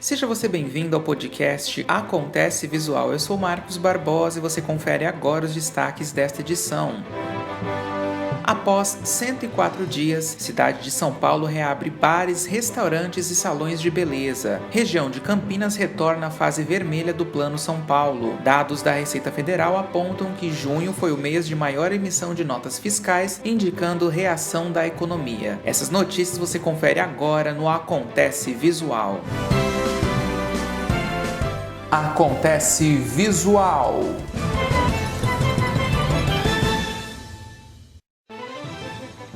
Seja você bem-vindo ao podcast Acontece Visual. Eu sou Marcos Barbosa e você confere agora os destaques desta edição. Após 104 dias, cidade de São Paulo reabre bares, restaurantes e salões de beleza. Região de Campinas retorna à fase vermelha do Plano São Paulo. Dados da Receita Federal apontam que junho foi o mês de maior emissão de notas fiscais, indicando reação da economia. Essas notícias você confere agora no Acontece Visual. Acontece Visual.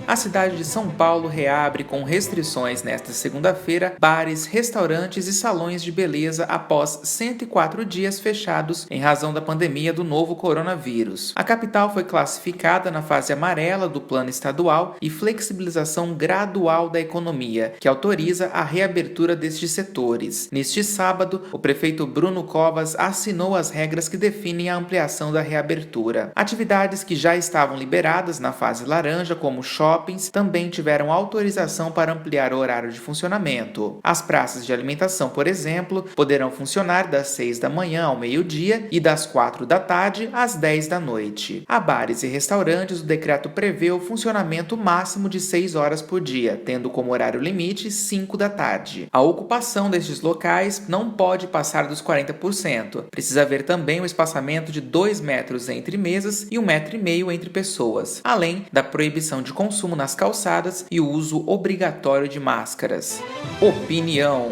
A cidade de São Paulo reabre com restrições nesta segunda-feira bares, restaurantes e salões de beleza após 104 dias fechados em razão da pandemia do novo coronavírus. A capital foi classificada na fase amarela do plano estadual e flexibilização gradual da economia, que autoriza a reabertura destes setores. Neste sábado, o prefeito Bruno Covas assinou as regras que definem a ampliação da reabertura. Atividades que já estavam liberadas na fase laranja, como shoppings, também tiveram autorização para ampliar o horário de funcionamento. As praças de alimentação, por exemplo, poderão funcionar das 6 da manhã ao meio-dia e das 4 da tarde às 10 da noite. A bares e restaurantes, o decreto prevê o funcionamento máximo de 6 horas por dia, tendo como horário limite 5 da tarde. A ocupação destes locais não pode passar dos 40%. Precisa haver também um espaçamento de 2 metros entre mesas e 1,5 metro entre pessoas, além da proibição de consumo nas calçadas e o uso obrigatório de máscaras. Opinião.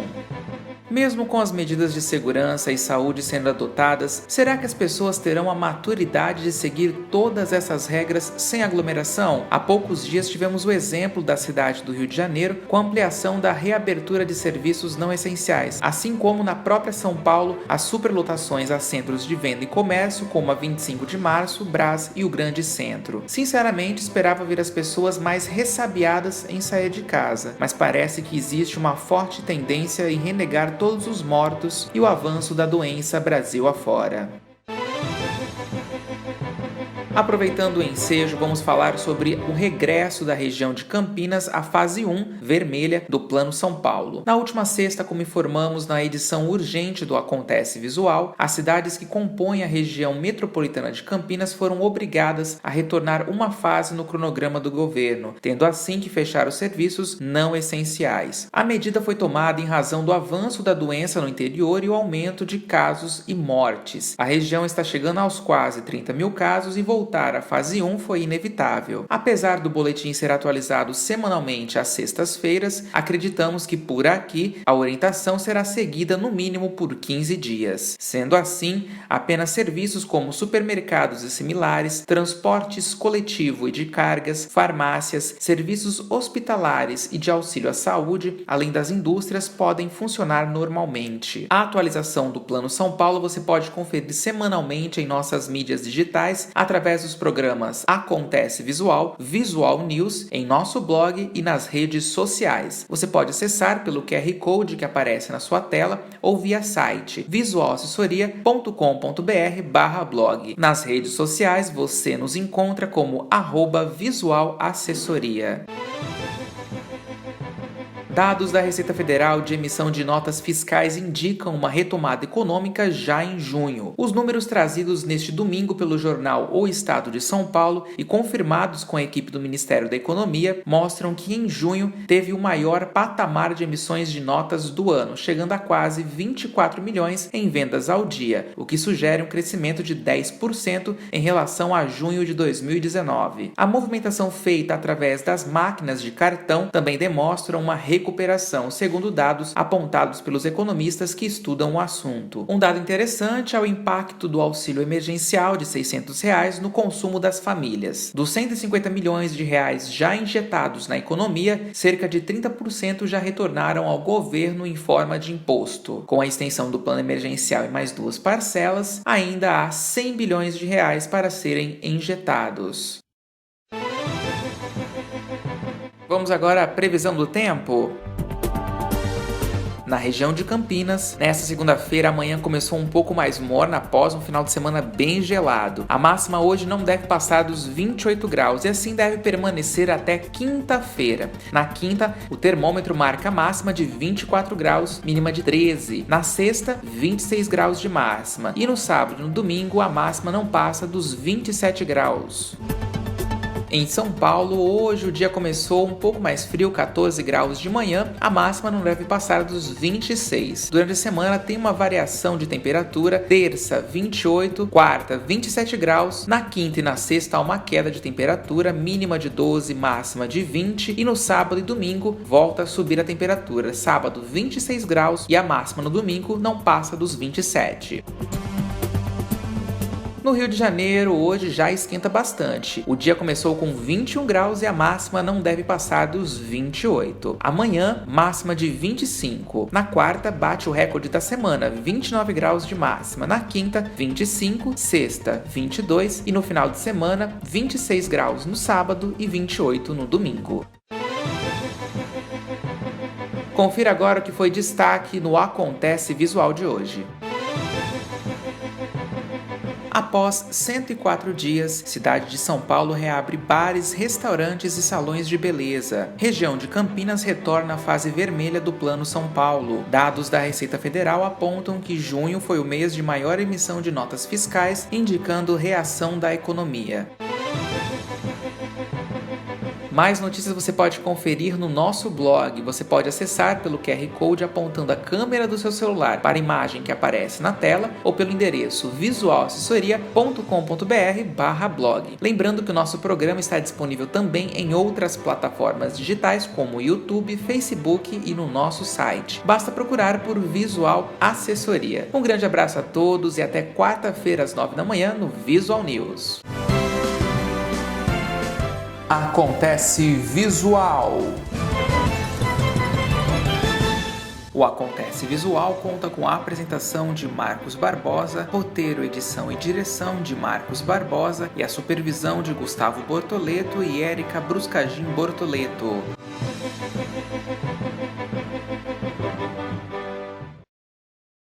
Mesmo com as medidas de segurança e saúde sendo adotadas, será que as pessoas terão a maturidade de seguir todas essas regras sem aglomeração? Há poucos dias tivemos o exemplo da cidade do Rio de Janeiro com a ampliação da reabertura de serviços não essenciais, assim como na própria São Paulo, as superlotações a centros de venda e comércio, como a 25 de março, Brás e o Grande Centro. Sinceramente, esperava ver as pessoas mais ressabiadas em sair de casa, mas parece que existe uma forte tendência em renegar todos os mortos e o avanço da doença Brasil afora. Aproveitando o ensejo, vamos falar sobre o regresso da região de Campinas à fase 1, vermelha, do Plano São Paulo. Na última sexta, como informamos na edição urgente do Acontece Visual, as cidades que compõem a região metropolitana de Campinas foram obrigadas a retornar uma fase no cronograma do governo, tendo assim que fechar os serviços não essenciais. A medida foi tomada em razão do avanço da doença no interior e o aumento de casos e mortes. A região está chegando aos quase 30 mil casos e voltar à fase 1 foi inevitável. Apesar do boletim ser atualizado semanalmente às sextas-feiras, acreditamos que por aqui a orientação será seguida no mínimo por 15 dias. Sendo assim, apenas serviços como supermercados e similares, transportes coletivo e de cargas, farmácias, serviços hospitalares e de auxílio à saúde, além das indústrias, podem funcionar normalmente. A atualização do Plano São Paulo você pode conferir semanalmente em nossas mídias digitais através dos programas Acontece Visual, Visual News, em nosso blog e nas redes sociais. Você pode acessar pelo QR Code que aparece na sua tela ou via site visualassessoria.com.br/blog. Nas redes sociais você nos encontra como @visualassessoria. Dados da Receita Federal de emissão de notas fiscais indicam uma retomada econômica já em junho. Os números trazidos neste domingo pelo jornal O Estado de São Paulo e confirmados com a equipe do Ministério da Economia mostram que em junho teve o maior patamar de emissões de notas do ano, chegando a quase 24 milhões em vendas ao dia, o que sugere um crescimento de 10% em relação a junho de 2019. A movimentação feita através das máquinas de cartão também demonstra uma recuperação, segundo dados apontados pelos economistas que estudam o assunto. Um dado interessante é o impacto do auxílio emergencial de R$ 600 no consumo das famílias. Dos 150 milhões de reais já injetados na economia, cerca de 30% já retornaram ao governo em forma de imposto. Com a extensão do plano emergencial e mais 2 parcelas, ainda há 100 bilhões de reais para serem injetados. Vamos agora à previsão do tempo. Na região de Campinas, nesta segunda-feira, a manhã começou um pouco mais morna após um final de semana bem gelado. A máxima hoje não deve passar dos 28 graus e assim deve permanecer até quinta-feira. Na quinta, o termômetro marca a máxima de 24 graus, mínima de 13. Na sexta, 26 graus de máxima. E no sábado e no domingo, a máxima não passa dos 27 graus. Em São Paulo, hoje o dia começou um pouco mais frio, 14 graus de manhã, a máxima não deve passar dos 26. Durante a semana tem uma variação de temperatura, terça 28, quarta 27 graus, na quinta e na sexta há uma queda de temperatura, mínima de 12, máxima de 20, e no sábado e domingo volta a subir a temperatura, sábado 26 graus e a máxima no domingo não passa dos 27. No Rio de Janeiro, hoje já esquenta bastante. O dia começou com 21 graus e a máxima não deve passar dos 28. Amanhã, máxima de 25. Na quarta, bate o recorde da semana, 29 graus de máxima. Na quinta, 25. Sexta, 22. E no final de semana, 26 graus no sábado e 28 no domingo. Confira agora o que foi destaque no Acontece Visual de hoje. Após 104 dias, cidade de São Paulo reabre bares, restaurantes e salões de beleza. Região de Campinas retorna à fase vermelha do Plano São Paulo. Dados da Receita Federal apontam que junho foi o mês de maior emissão de notas fiscais, indicando reação da economia. Mais notícias você pode conferir no nosso blog. Você pode acessar pelo QR Code apontando a câmera do seu celular para a imagem que aparece na tela ou pelo endereço visualassessoria.com.br/blog. Lembrando que o nosso programa está disponível também em outras plataformas digitais como YouTube, Facebook e no nosso site. Basta procurar por Visual Assessoria. Um grande abraço a todos e até quarta-feira às 9 da manhã no Visual News. Acontece Visual. O Acontece Visual conta com a apresentação de Marcos Barbosa, roteiro, edição e direção de Marcos Barbosa e a supervisão de Gustavo Bortoleto e Érica Bruscagin Bortoleto.